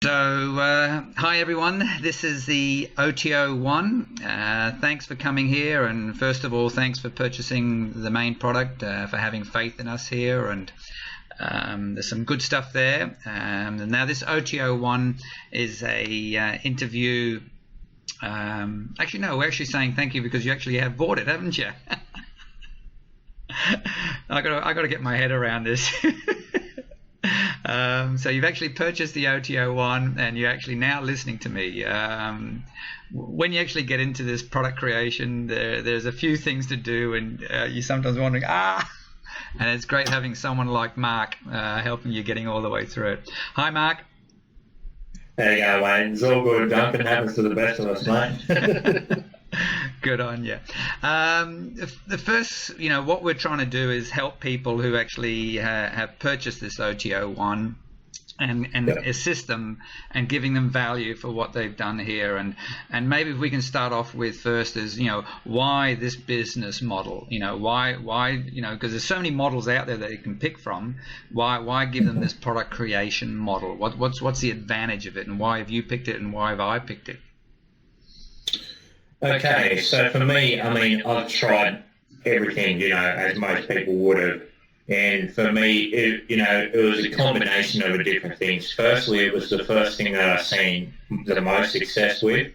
Hi everyone, this is the oto1. Thanks for coming here, and first of all, thanks for purchasing the main product, for having faith in us here, and there's some good stuff there. Now this oto1 is a interview. Actually, no, we're actually saying thank you because you actually have bought it, haven't you? I got to get my head around this. So you've actually purchased the oto1 and you're actually now listening to me. When you actually get into this product creation, there's a few things to do, and you're sometimes wondering, and it's great having someone like Mark helping you getting all the way through it. Hi, Mark. There you go, mate. It's all good. Duncan happens to the best of us, mate. Good on you. The first, what we're trying to do is help people who actually have purchased this oto1 and assist them and giving them value for what they've done here. And maybe if we can start off with first is, why this business model? Why because there's so many models out there that you can pick from. Why give them this product creation model? What's the advantage of it, and why have you picked it, and why have I picked it? Okay, so for me, I've tried everything, as most people would have. And for me, it was a combination of different things. Firstly, it was the first thing that I've seen the most success with.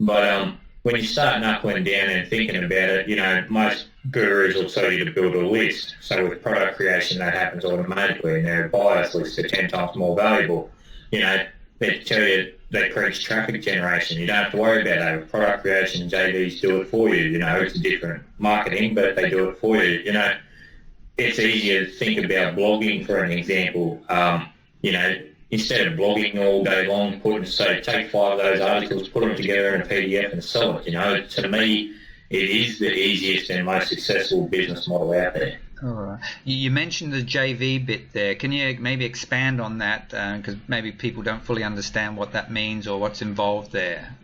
But when you start knuckling down and thinking about it, most gurus will tell you to build a list. So with product creation, that happens automatically, and their buyers lists are 10 times more valuable. They tell you, they preach traffic generation. You don't have to worry about that. With product creation, JVs do it for you. It's a different marketing, but they do it for you. It's easier to think about blogging, for an example. Instead of blogging all day long, take 5 of those articles, put them together in a PDF and sell it. To me, it is the easiest and most successful business model out there. All right. You mentioned the JV bit there. Can you maybe expand on that? Because maybe people don't fully understand what that means or what's involved there.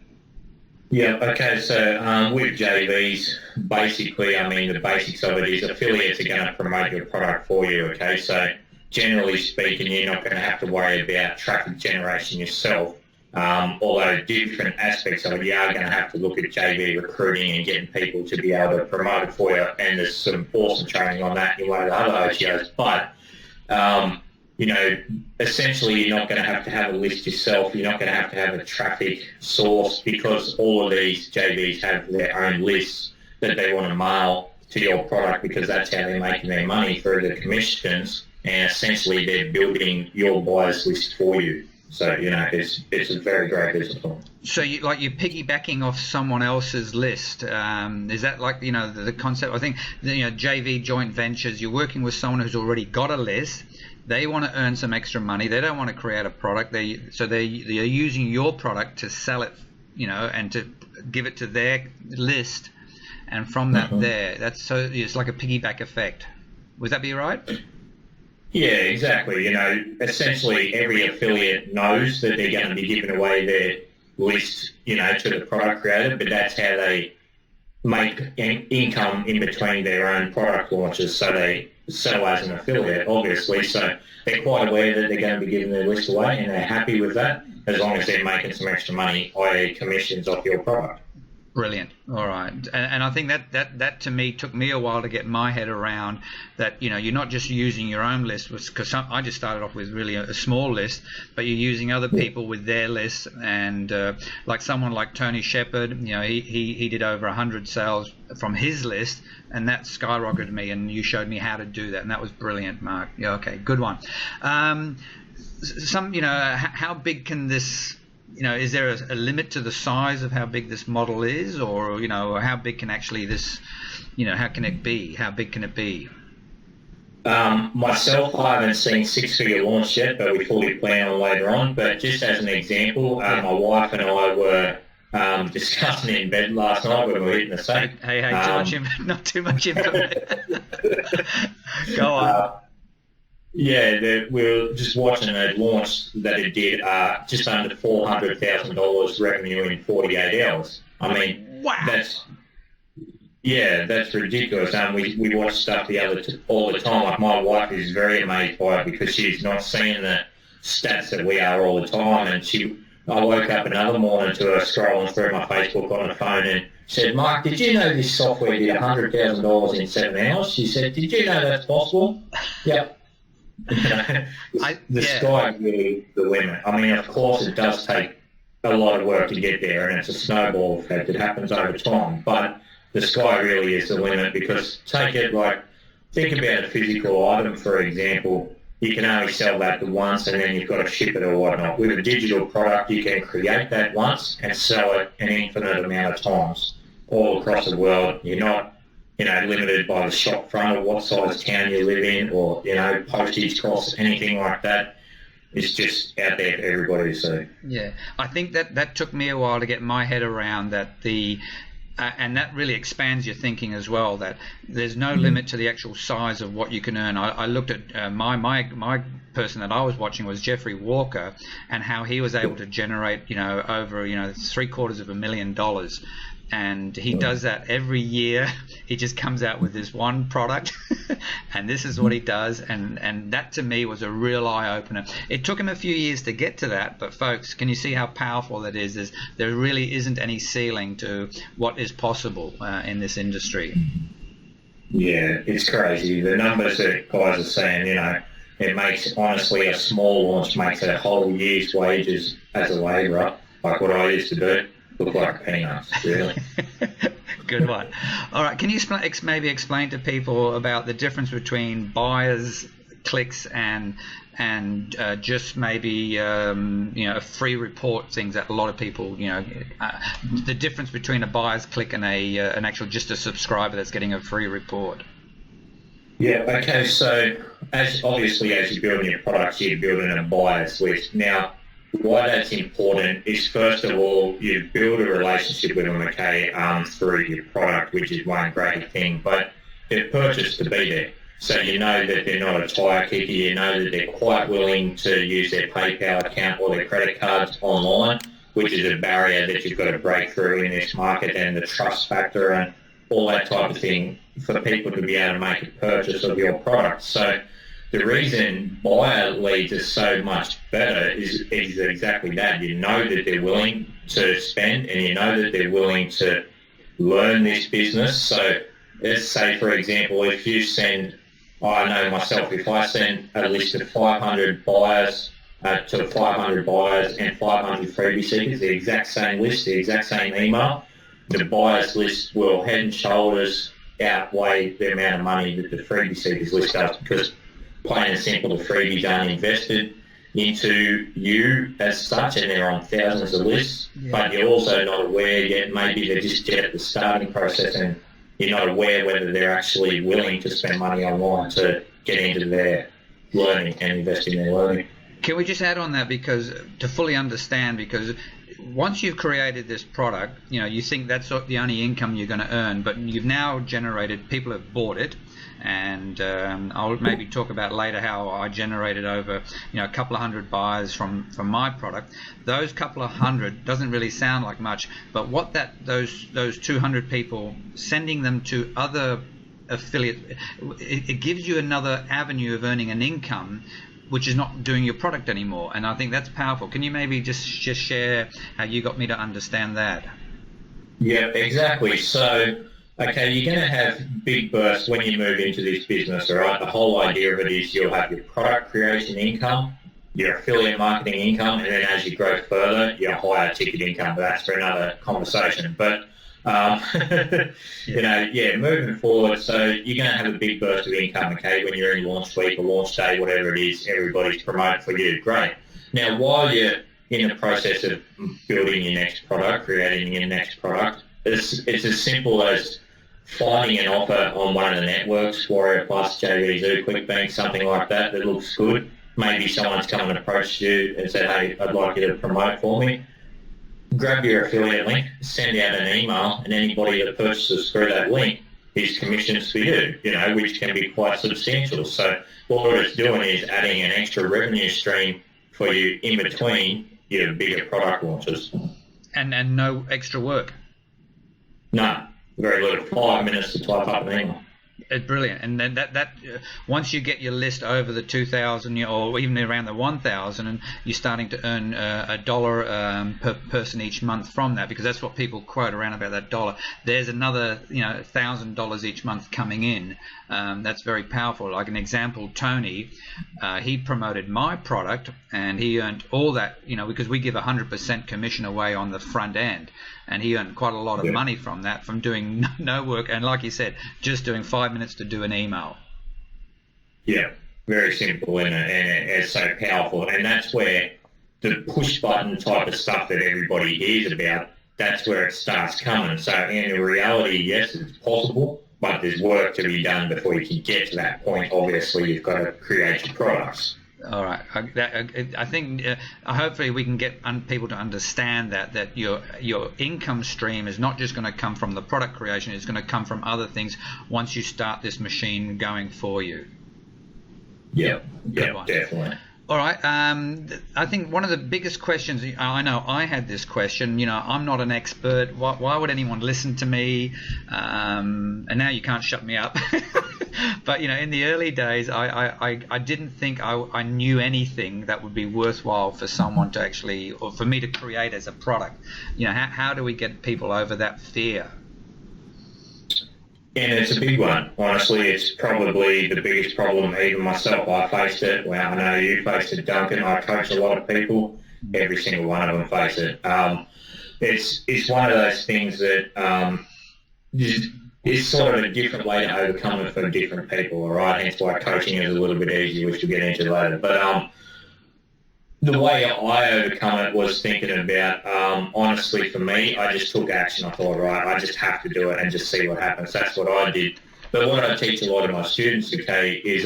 Yeah, okay, so with JVs, basically, the basics of it is affiliates are going to promote your product for you, okay? So generally speaking, you're not going to have to worry about traffic generation yourself. Although different aspects of it, you are going to have to look at JV recruiting and getting people to be able to promote it for you, and there's some awesome training on that in one of the other OTOs. But, essentially you're not going to have a list yourself. You're not going to have a traffic source, because all of these JVs have their own lists that they want to mail to your product, because that's how they're making their money through the commissions, and essentially they're building your buyers list for you. So, it's a very great business model. So you're piggybacking off someone else's list. Is that like, the concept? I think, JV joint ventures, you're working with someone who's already got a list. They want to earn some extra money. They don't want to create a product. They're using your product to sell it, and to give it to their list. And from that it's like a piggyback effect. Would that be right? Yeah, exactly. Essentially every affiliate knows that they're going to be giving away their list, to the product creator, but that's how they make income in between their own product launches. So they sell as an affiliate, obviously. So they're quite aware that they're going to be giving their list away, and they're happy with that as long as they're making some extra money, i.e. commissions off your product. Brilliant. All right. And I think that to me took me a while to get my head around that, you're not just using your own list, because I just started off with really a small list, but you're using other people with their lists. And like someone like Tony Shepard, he did over 100 sales from his list, and that skyrocketed me, and you showed me how to do that. And that was brilliant, Mark. Yeah. Okay. Good one. How big can this, is there a limit to the size of how big this model is, or, how big can actually this, how can it be? How big can it be? Myself, I haven't seen 6-figure launch yet, but we fully plan on later on. But just as an example, my wife and I were discussing in bed last night when we were hitting the safe. Hey, not too much information. Go on. We were just watching a launch that it did just under $400,000 revenue in 48 hours. Wow. That's ridiculous. We watch stuff all the time. Like, my wife is very amazed by it because she's not seen stats that we are all the time. And I woke up another morning to her scrolling through my Facebook on the phone and said, Mark, did you know this software did $100,000 in 7 hours? She said, did you know that's possible? Yep. The sky really is the limit. I mean, of course, it does take a lot of work to get there, and it's a snowball effect. It happens over time, but the sky really is the limit, because think about a physical item, for example. You can only sell that once, and then you've got to ship it or whatnot. With a digital product, you can create that once and sell it an infinite amount of times all across the world. You're not, limited by the shop front or what size town you live in, or, postage costs, anything like that. It's just out there for everybody to see. Yeah, I think that took me a while to get my head around that. And that really expands your thinking as well, that there's no limit to the actual size of what you can earn. I looked at my person that I was watching was Jeffrey Walker, and how he was able to generate over $750,000, and he does that every year. He just comes out with this one product and this is what he does, and that to me was a real eye-opener. It took him a few years to get to that, but folks, can you see how powerful that is? There really isn't any ceiling to what is possible in this industry. Yeah, it's crazy. The numbers that guys are saying, it makes, honestly, a small launch makes a whole year's wages as a labourer, like what I used to do. Look like peanuts, really. Good one. All right, can you maybe explain to people about the difference between buyers, clicks, and just maybe a free report, things that a lot of people the difference between a buyer's click and an actual just a subscriber that's getting a free report? Yeah. Okay. So as you build your products, you're building a buyer's list. Now, why that's important is, first of all, you build a relationship with them, through your product, which is one great thing, but they're purchased to be there. So you know that they're not a tire kicker, you know that they're quite willing to use their PayPal account or their credit cards online, which is a barrier that you've got to break through in this market, and the trust factor and all that type of thing for people to be able to make a purchase of your product. So the reason buyer leads are so much better is exactly that. You know that they're willing to spend, and you know that they're willing to learn this business. So let's say, for example, if you send, I know myself, if I send a list of 500 buyers to 500 buyers and 500 freebie seekers, the exact same list, the exact same email, the buyers list will head and shoulders outweigh the amount of money that the freebie seekers list does, because plain and simple, the freebies aren't invested into you as such, and they're on thousands of lists, but you're also not aware yet. Maybe they're just yet at the starting process, and you're not aware whether they're actually willing to spend money online to get into their learning and invest in their learning. Can we just add on that, because to fully understand, because once you've created this product, you think that's the only income you're going to earn, but you've now generated, people have bought it. And I'll maybe talk about later how I generated over a couple of hundred buyers from my product. Those couple of hundred doesn't really sound like much, but what those 200 people, sending them to other affiliate, it gives you another avenue of earning an income, which is not doing your product anymore. And I think that's powerful. Can you maybe just share how you got me to understand that? Yeah, exactly. So, okay, you're going to have big bursts when you move into this business, all right? The whole idea of it is you'll have your product creation income, your affiliate marketing income, and then as you grow further, your higher ticket income. But that's for another conversation. But, moving forward, so you're going to have a big burst of income, okay, when you're in launch week or launch day, whatever it is, everybody's promoting for you. Great. Now, while you're in the process of building your next product, creating your next product, it's as simple as finding an offer on one of the networks, Warrior Plus, JVZoo, QuickBank, something like that looks good. Maybe someone's come and approached you and said, hey, I'd like you to promote for me. Grab your affiliate link, send out an email, and anybody that purchases through that link is commissions for you, which can be quite substantial. So what it's doing is adding an extra revenue stream for you in between your bigger product launches. And no extra work? No. Very little, 5 minutes to type up an email. It's brilliant, and then that once you get your list over the 2,000 or even around the 1,000, and you're starting to earn $1 per person each month from that, because that's what people quote around about that dollar. There's another $1,000 each month coming in. That's very powerful. Like an example, Tony, he promoted my product, and he earned all that because we give 100% commission away on the front end. And he earned quite a lot of money from that, from doing no work. And like you said, just doing 5 minutes to do an email. Yeah, very simple, and it's so powerful. And that's where the push button type of stuff that everybody hears about, that's where it starts coming. So in reality, yes, it's possible, but there's work to be done before you can get to that point. Obviously, you've got to create your products. All right. I think hopefully we can get people to understand that your income stream is not just going to come from the product creation. It's going to come from other things once you start this machine going for you. Yeah, definitely. All right. I think one of the biggest questions, I know I had this question, I'm not an expert. Why would anyone listen to me? And now you can't shut me up. But, in the early days, I didn't think I knew anything that would be worthwhile for someone to actually, or for me to create as a product. How do we get people over that fear? And it's a big one. Honestly, it's probably the biggest problem. Even myself, I faced it. Well, I know you faced it, Duncan. I coach a lot of people. Every single one of them face it. It's one of those things that is sort of a different way to overcome it for different people, all right? Hence why coaching is a little bit easier, which we'll get into later. But the way I overcome it was thinking about, honestly, for me, I just took action. I thought, right, I just have to do it and just see what happens. That's what I did. But what I teach a lot of my students, okay, is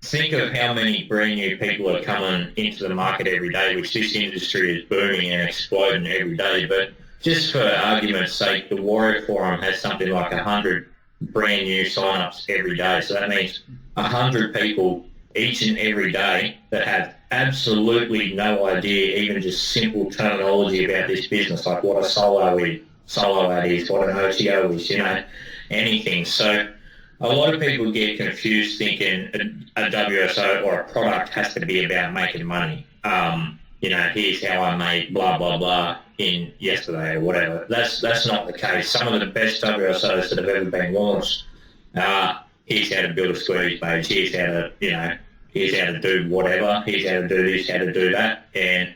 think of how many brand new people are coming into the market every day, which this industry is booming and exploding every day. But just for argument's sake, the Warrior Forum has something like 100 brand new sign-ups every day. So that means 100 people each and every day that have absolutely no idea, even just simple terminology about this business, like what a solo ad is, what an OTO is, anything. So a lot of people get confused thinking a WSO or a product has to be about making money. Here's how I made blah, blah, blah in yesterday or whatever. That's not the case. Some of the best WSOs that have ever been launched here's how to build a squeeze page, here's how to do whatever, here's how to do this, how to do that, and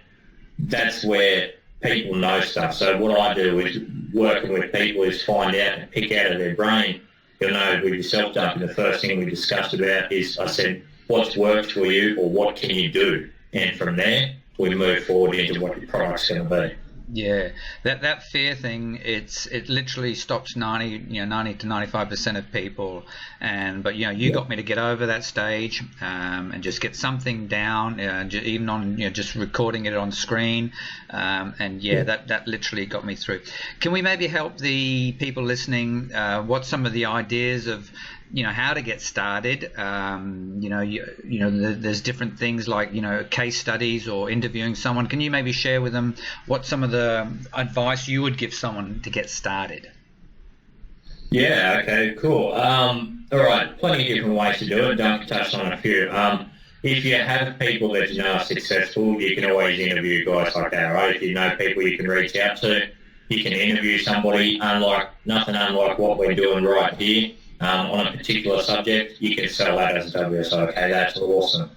that's where people know stuff. So what I do is working with people is find out and pick out of their brain. You'll know with yourself, Duncan, the first thing we discussed about is I said, what's worked for you or what can you do? And from there, we move forward into what your product's going to be. Yeah, that fear thing, it literally stops 90 to 95% of people, but you got me to get over that stage and just get something down, even on just recording it on screen, that literally got me through. Can we maybe help the people listening? What's some of the ideas of how to get started? There's different things like case studies or interviewing someone. Can you maybe share with them what some of the advice you would give someone to get started? Yeah, okay, cool. All right, plenty of different ways to do it. Duncan touched on a few. If you have people that you know are successful, you can always interview guys like that, right? If you know people you can reach out to, you can interview somebody, nothing unlike what we're doing right here. On a particular subject, you can sell that as a WSO. Okay, that's awesome.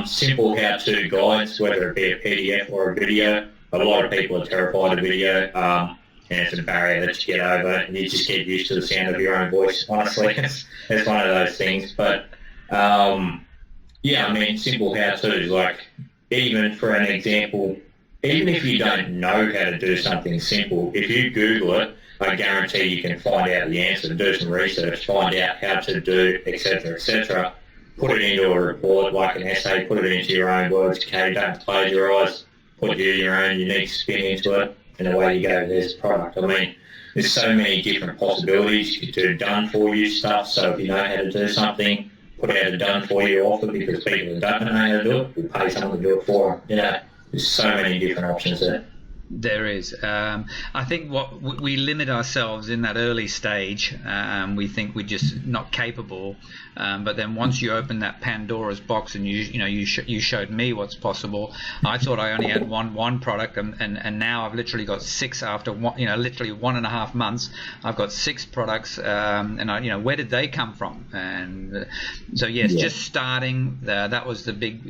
Simple how-to guides, whether it be a PDF or a video. A lot of people are terrified of video, and it's a barrier that you get over, and you just get used to the sound of your own voice, honestly. It's one of those things. But, simple how-tos, like even for an example, even if you don't know how to do something simple, if you Google it, I guarantee you can find out the answer, do some research, find out how to do, etc., put it into a report like an essay, put it into your own words, okay, don't plagiarise, put your own unique spin into it, and away you go, there's a product. I mean, there's so many different possibilities. You could do done-for-you stuff, so if you know how to do something, put out a done-for-you offer because people that don't know how to do it will pay someone to do it for them. There's so many different options there. There is. I think what we limit ourselves in that early stage. We think we're just not capable. But then once you open that Pandora's box and you showed me what's possible. I thought I only had one product, and now I've literally got 6 after literally 1.5 months. I've got 6 products, and where did they come from? And so yes, just starting. That was the big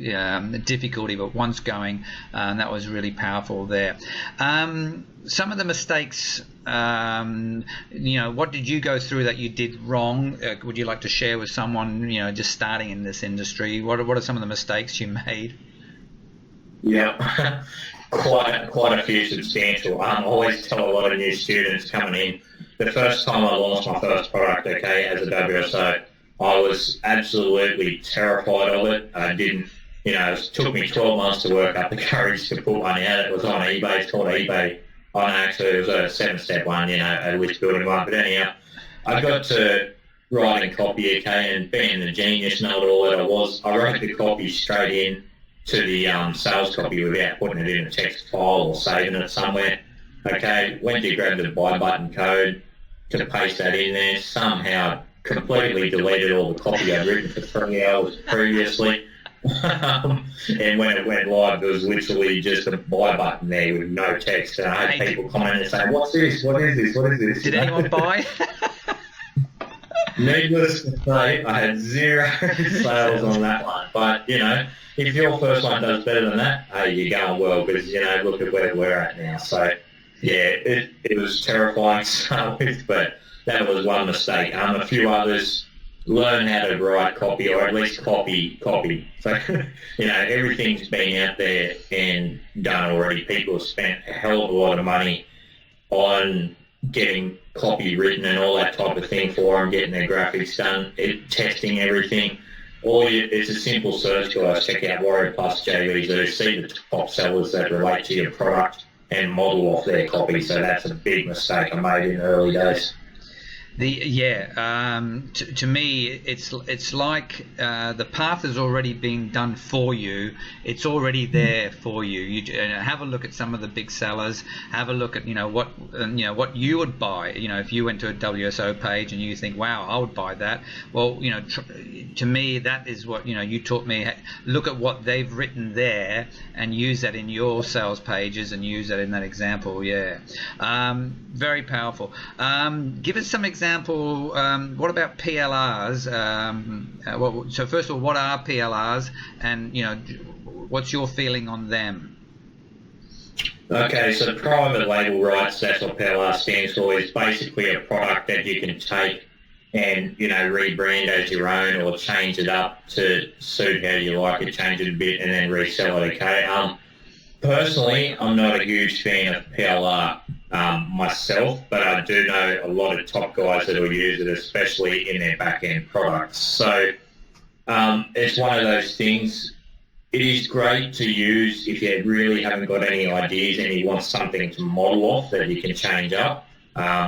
difficulty, but once going, that was really powerful there. Some of the mistakes, what did you go through that you did wrong? Would you like to share with someone, just starting in this industry? What are some of the mistakes you made? Yeah, quite a few substantial. I always tell a lot of new students coming in, the first time I launched my first product, as a WSO, I was absolutely terrified of it. I didn't. It took me 12 months to work up the courage to put one out. It was on eBay. It's called eBay. Actually, it was a 7-step one, a list building one. But anyhow, I got to writing copy, and being the genius know-it-all that I was, I wrote the copy straight in to the sales copy without putting it in a text file or saving it somewhere. Went to grab the buy button code to paste that in there. Somehow completely deleted all the copy I'd written for 3 hours previously. And when it went live, there was literally just a buy button there with no text. And I had people comment and say, "What's this? What is this? What is this?" Did anyone buy? Needless to say, I had 0 sales on that one. But, if your first one does better than that, hey, you're going well, because, look at where we're at now. So, yeah, it was terrifying to start with, but that was one mistake. A few others. Learn how to write copy, or at least copy. So, everything's been out there and done already. People have spent a hell of a lot of money on getting copy written and all that type of thing for them, getting their graphics done, testing everything. It's a simple search, guys. Check out Warrior Plus JVZoo, see the top sellers that relate to your product and model off their copy. So that's a big mistake I made in the early days. To me, it's like the path has already been done for you. It's already there for you. You have a look at some of the big sellers. Have a look at what you would buy. If you went to a WSO page and you think, wow, I would buy that. Well, to me, that is what you taught me. Look at what they've written there and use that in your sales pages and use that in that example. Yeah, very powerful. Give us some examples. What about PLRs? So first of all, what are PLRs, and what's your feeling on them? Okay, so private label rights, that's what PLR stands for. Is basically a product that you can take and rebrand as your own, or change it up to suit how you like it, change it a bit, and then resell it. Personally, I'm not a huge fan of PLR myself, but I do know a lot of top guys that will use it, especially in their back-end products. So it's one of those things. It is great to use if you really haven't got any ideas and you want something to model off that you can change up,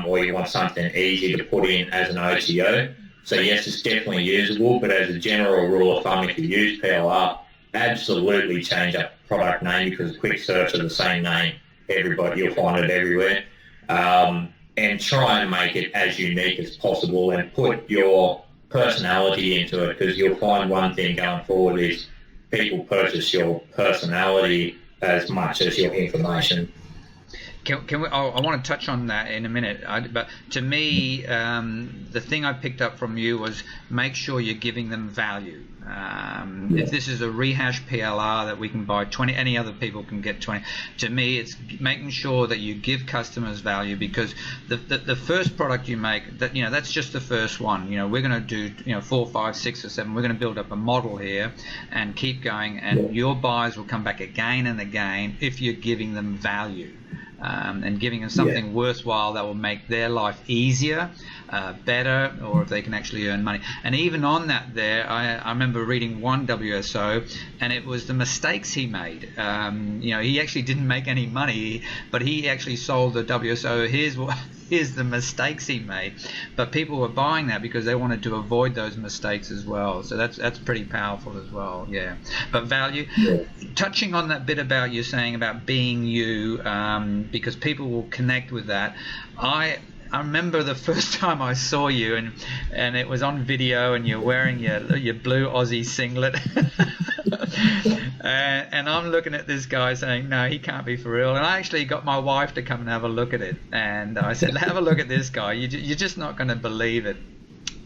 or you want something easy to put in as an OTO. So yes, it's definitely usable, but as a general rule of thumb, if you use PLR, absolutely change up product name, because a quick search of the same name, you'll find it everywhere. And try and make it as unique as possible and put your personality into it, because you'll find one thing going forward is people purchase your personality as much as your information. Can we? I want to touch on that in a minute. But to me, the thing I picked up from you was make sure you're giving them value. If this is a rehash PLR that we can buy 20, any other people can get 20. To me, it's making sure that you give customers value, because the first product you make, that's just the first one. We're going to do 4, 5, 6, or 7. We're going to build up a model here and keep going, and your buyers will come back again and again if you're giving them value. And giving them something worthwhile that will make their life easier, better, or if they can actually earn money. And even on that there, I remember reading one WSO, and it was the mistakes he made. He actually didn't make any money, but he actually sold the WSO. here's the mistakes he made. But people were buying that because they wanted to avoid those mistakes as well. So that's pretty powerful as well. Yeah. But value, touching on that bit about you saying about being you, because people will connect with that. I remember the first time I saw you, and it was on video, and you're wearing your blue Aussie singlet. And I'm looking at this guy saying, no, he can't be for real. And I actually got my wife to come and have a look at it. And I said, have a look at this guy. You're just not going to believe it.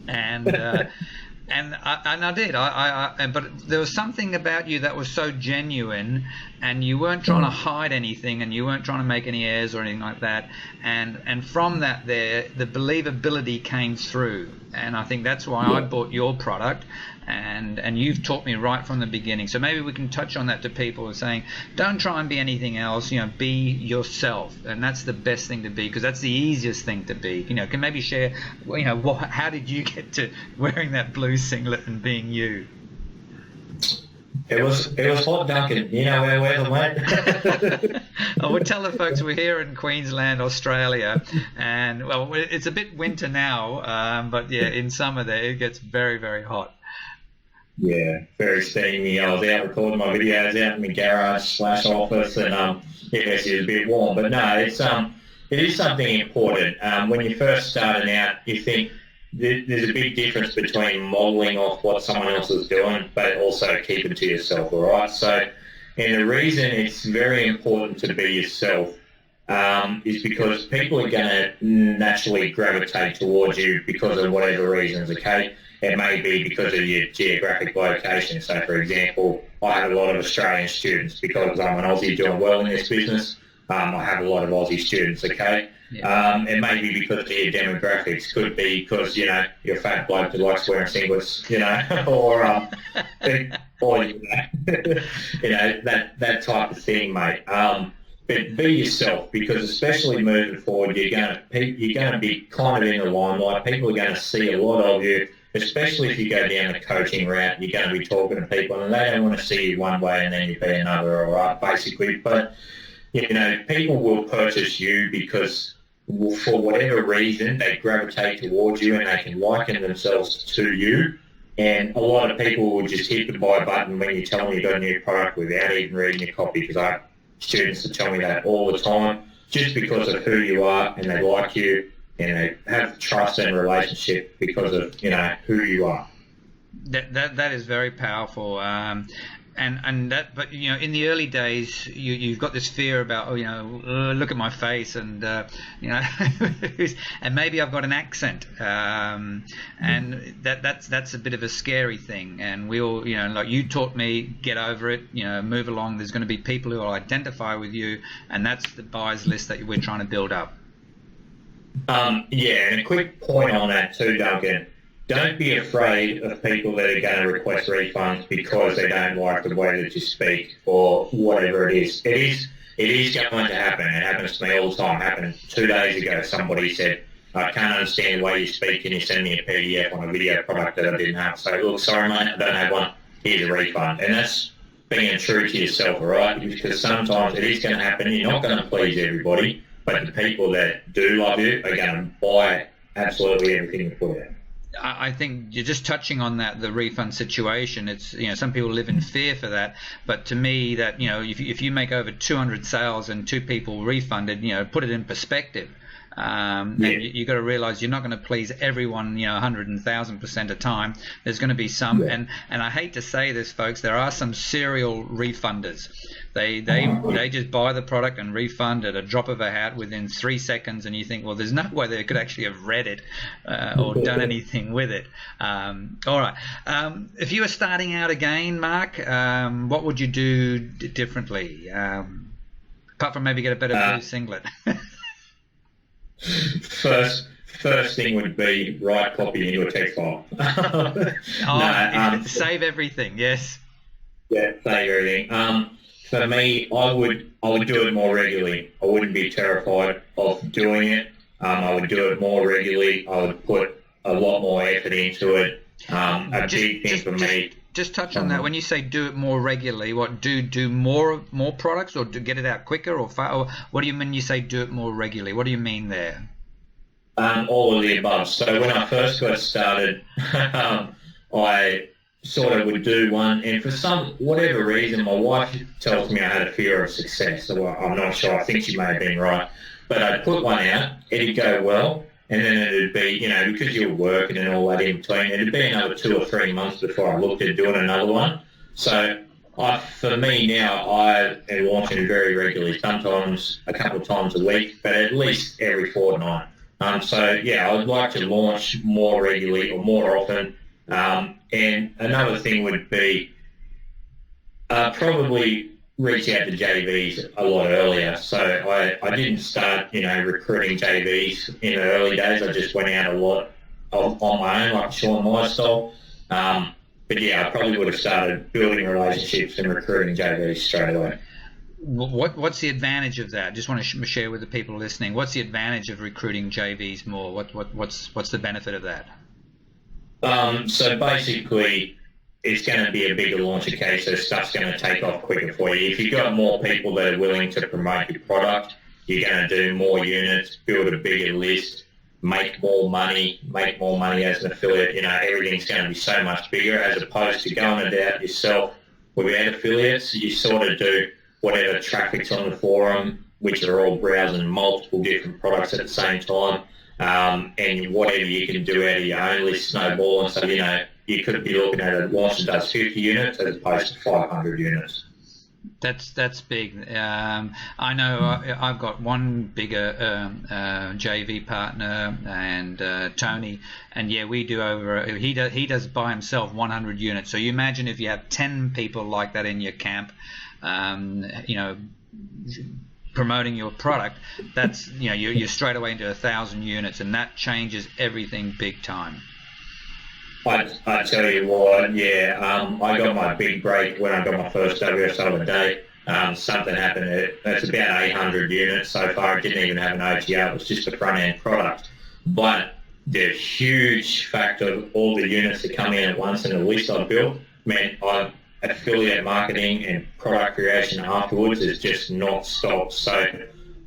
And I did. But there was something about you that was so genuine, and you weren't trying to hide anything, and you weren't trying to make any airs or anything like that. And from that, the believability came through. And I think that's why I bought your product. And you've taught me right from the beginning. So maybe we can touch on that to people, saying, don't try and be anything else. Be yourself, and that's the best thing to be, because that's the easiest thing to be. Can maybe share, how did you get to wearing that blue singlet and being you? It was hot, Duncan. You know where weather went. I would tell the folks we're here in Queensland, Australia, and well, it's a bit winter now, but yeah, in summer there it gets very, very hot. Yeah, very steamy. I was out recording my videos out in my garage/office, and yes, it was a bit warm. But no, it is something important. When you're first starting out, you think there's a big difference between modelling off what someone else is doing, but also keeping to yourself. All right. So, and the reason it's very important to be yourself is because people are going to naturally gravitate towards you because of whatever reasons. Okay. It may be because of your geographic location. So, for example, I have a lot of Australian students because I'm an Aussie doing well in this business. I have a lot of Aussie students, okay? Yeah. It may be because of your demographics. Could be because, you're a fat bloke that likes wearing singlets, or that type of thing, mate. But be yourself, because especially moving forward, you're going to be kind of in the limelight. People are going to see a lot of you. Especially if you go down the coaching route, you're going to be talking to people, and they don't want to see you one way and then you be another, all right, basically. But, people will purchase you because, for whatever reason, they gravitate towards you and they can liken themselves to you. And a lot of people will just hit the buy button when you tell them you've got a new product without even reading your copy, because I have students that tell me that all the time, just because of who you are, and they like you. And they have trust and relationship because of who you are. That is very powerful, and that. But in the early days, you've got this fear about look at my face, and and maybe I've got an accent, and that's a bit of a scary thing. And we all like you taught me, get over it. Move along. There's going to be people who will identify with you, and that's the buyers list that we're trying to build up. And a quick point on that too, Duncan. Don't be afraid of people that are going to request refunds because they don't like the way that you speak or whatever it is. It is going to happen. It happens to me all the time. It happened 2 days ago. Somebody said, I can't understand the way you speak. Can you send me a PDF on a video product that I didn't have? So, look, sorry, mate, I don't have one. Here's a refund. And that's being true to yourself, all right? Because sometimes it is going to happen. You're not going to please everybody. But the people that do love you are going to buy absolutely everything you put out. I think you're just touching on that, the refund situation. It's some people live in fear for that, but to me that if you make over 200 sales and 2 people refunded, put it in perspective. And you got to realize you're not going to please everyone 100,000% of the time. There's going to be some, and I hate to say this, folks, there are some serial refunders. They just buy the product and refund at a drop of a hat within 3 seconds, and you think, well, there's no way they could actually have read it or done anything with it. All right, if you were starting out again, Mark, what would you do differently, apart from maybe get a better blue singlet? First thing would be write copy into a text file. Save everything. Yes. Yeah, save everything. For me, I would do it more regularly. I wouldn't be terrified of doing it. I would do it more regularly. I would put a lot more effort into it. Big thing for me. Just touch on that. When you say do it more regularly, what do more products, or do get it out quicker, or what do you mean you say do it more regularly? What do you mean there? All of the above. So when I first got started, I sort of would do one, and for whatever reason, my wife tells me I had a fear of success. So I'm not sure. I think she may have been right. But I'd put one out, it'd go well, and then it'd be, because you're working and all that in between, it'd be another 2 or 3 months before I looked at doing another one. So for me now, I am launching very regularly, sometimes a couple of times a week, but at least every fortnight. I would like to launch more regularly or more often. And another thing would be probably reach out to JVs a lot earlier. So I didn't start, recruiting JVs in the early days. I just went out a lot on my own, like Sean Lifestyle. But yeah, I probably would have started building relationships and recruiting JVs straight away. What's the advantage of that? Just want to share with the people listening. What's the advantage of recruiting JVs more? What's the benefit of that? So basically, it's going to be a bigger launch case, so stuff's going to take off quicker for you. If you've got more people that are willing to promote your product, you're going to do more units, build a bigger list, make more money as an affiliate. Everything's going to be so much bigger as opposed to going it out yourself without affiliates. You sort of do whatever traffic's on the forum, which are all browsing multiple different products at the same time, and whatever you can do out of your own list snowballing. So, you could be looking at a launch that does 50 units as opposed to 500 units. That's big. I know I've got one bigger JV partner, and Tony, and yeah, we do over. He does by himself 100 units. So you imagine if you have 10 people like that in your camp, promoting your product, that's you're straight away into 1,000 units, and that changes everything big time. I tell you what, I got my big break when I got my first WSO a day. Something happened. It's about 800 units so far. It didn't even have an OTO. It was just a front-end product. But the huge fact of all the units that come in at once and the list I built meant affiliate marketing and product creation afterwards is just not stopped. So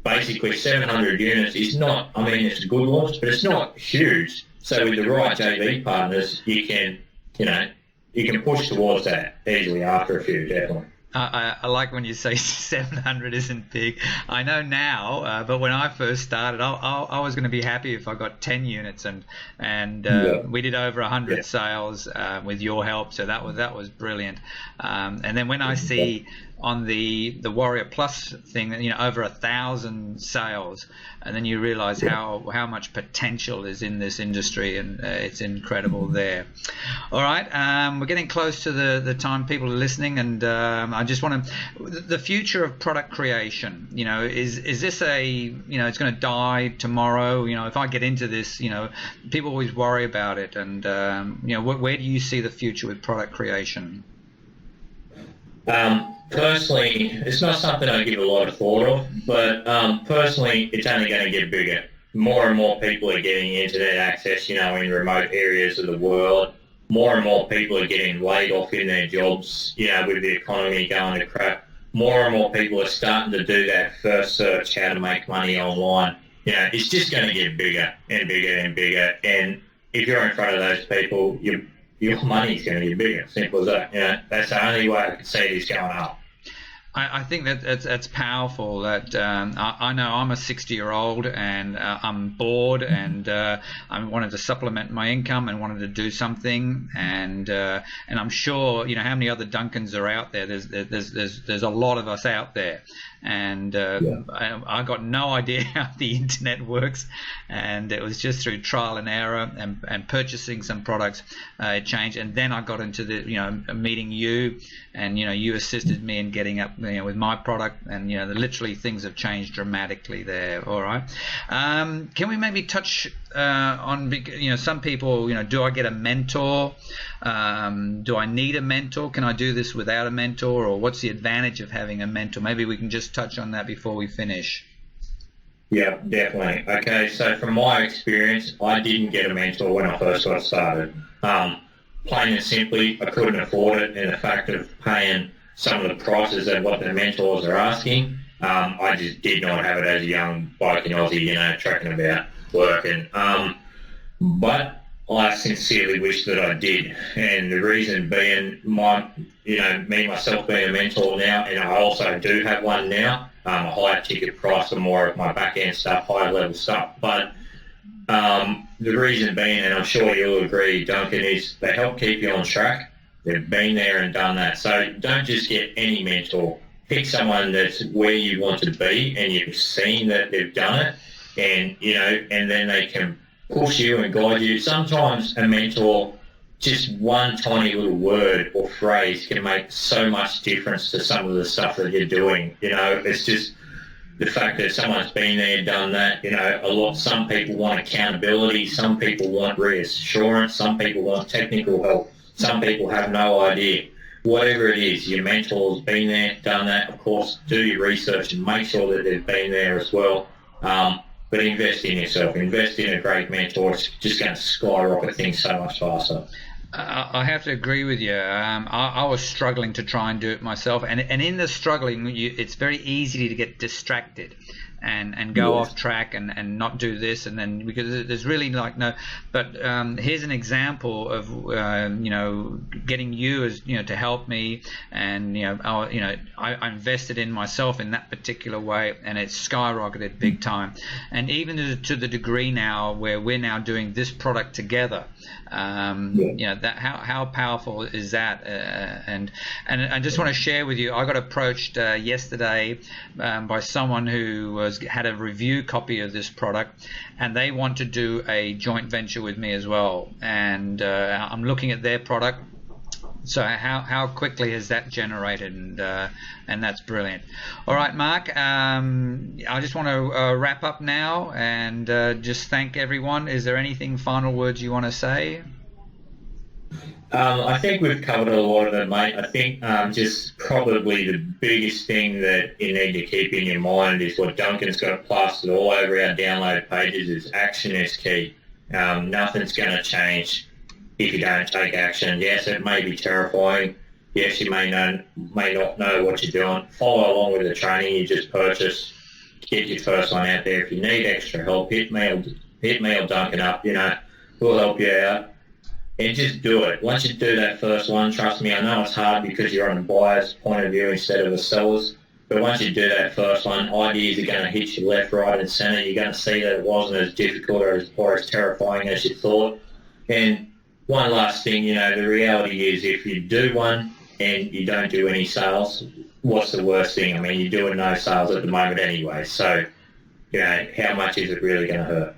basically 700 units is not, it's a good launch, but it's not huge. So with the right JV partners, you can push towards that easily after a few, definitely. I like when you say 700 isn't big. I know now, but when I first started, I was going to be happy if I got 10 units, and we did over 100 sales with your help. So that was brilliant. And then when I see on the Warrior Plus thing, over 1,000 sales, and then you realize how much potential is in this industry, and it's incredible there. All right, we're getting close to the time people are listening, and I just want to, the future of product creation, is this it's going to die tomorrow? If I get into this, people always worry about it, and where do you see the future with product creation? Personally, it's not something I give a lot of thought of, but personally, it's only going to get bigger. More and more people are getting internet access, in remote areas of the world. More and more people are getting laid off in their jobs, with the economy going to crap. More and more people are starting to do that first search, how to make money online. It's just going to get bigger and bigger and bigger. And if you're in front of those people, your money's going to get bigger. Simple as that. That's the only way I can see this going up. I think that's powerful. That I know I'm a 60-year-old and I'm bored, and I wanted to supplement my income and wanted to do something, and I'm sure how many other Duncans are out there. There's a lot of us out there, and I got no idea how the internet works, and it was just through trial and error and purchasing some products it changed, and then I got into the meeting you, and you assisted me in getting up with my product, and literally things have changed dramatically there. All right, can we maybe touch on some people, do I get a mentor? Do I need a mentor? Can I do this without a mentor, or what's the advantage of having a mentor? Maybe we can just touch on that before we finish. Yeah, definitely. Okay, so from my experience, I didn't get a mentor when I first got started. Plain and simply, I couldn't afford it, and the fact of paying some of the prices of what the mentors are asking, I just did not have it as a young bloke in Aussie, trekking about. working. But I sincerely wish that I did, and the reason being, me myself being a mentor now, and I also do have one now, a higher ticket price for more of my back end stuff, higher level stuff. But the reason being, and I'm sure you'll agree, Duncan, is they help keep you on track. They've been there and done that. So don't just get any mentor. Pick someone that's where you want to be, and you've seen that they've done it, and then they can push you and guide you. Sometimes a mentor, just one tiny little word or phrase can make so much difference to some of the stuff that you're doing. It's just the fact that someone's been there, done that. Some people want accountability, some people want reassurance, some people want technical help, some people have no idea. Whatever it is, your mentor's been there, done that. Of course, do your research and make sure that they've been there as well. But invest in yourself. Invest in a great mentor. It's just going to skyrocket things so much faster. I have to agree with you. I was struggling to try and do it myself, and in the struggling, it's very easy to get distracted and go off track and not do this, and then because there's really no. But here's an example of getting you as to help me, and I invested in myself in that particular way, and it's skyrocketed big time, and even to the degree now where we're now doing this product together. That how powerful is that? And I just want to share with you. I got approached yesterday by someone who had a review copy of this product, and they want to do a joint venture with me as well. And I'm looking at their product. So how quickly has that generated, and that's brilliant. All right, Mark, I just want to wrap up now and just thank everyone. Is there anything final words you want to say? I think we've covered a lot of it, mate. I think just probably the biggest thing that you need to keep in your mind is what Duncan's got plastered all over our download pages is action is key. Nothing's going to change if you don't take action. Yes, it may be terrifying. Yes, you may not know what you're doing. Follow along with the training you just purchased. Get your first one out there. If you need extra help, hit me or Duncan up. We'll help you out. And just do it. Once you do that first one, trust me, I know it's hard because you're on a buyer's point of view instead of a seller's. But once you do that first one, ideas are going to hit you left, right, and centre. You're going to see that it wasn't as difficult or as terrifying as you thought. And one last thing, the reality is if you do one and you don't do any sales, what's the worst thing? I mean, you're doing no sales at the moment anyway. So, how much is it really going to hurt?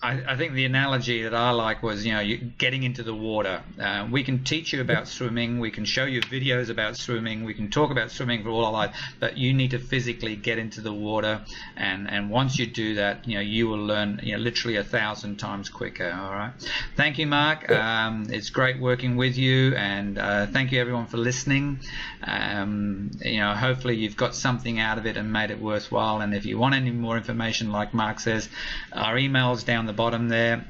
I think the analogy that I like was, you getting into the water. We can teach you about swimming. We can show you videos about swimming. We can talk about swimming for all our life. But you need to physically get into the water. And once you do that, you will learn, literally 1,000 times quicker. All right. Thank you, Mark. It's great working with you. And thank you, everyone, for listening. Hopefully you've got something out of it and made it worthwhile. And if you want any more information, like Mark says, our email's down the bottom there.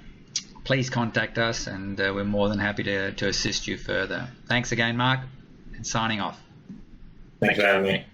Please contact us, and we're more than happy to assist you further. Thanks again, Mark, and signing off. Thanks for having me.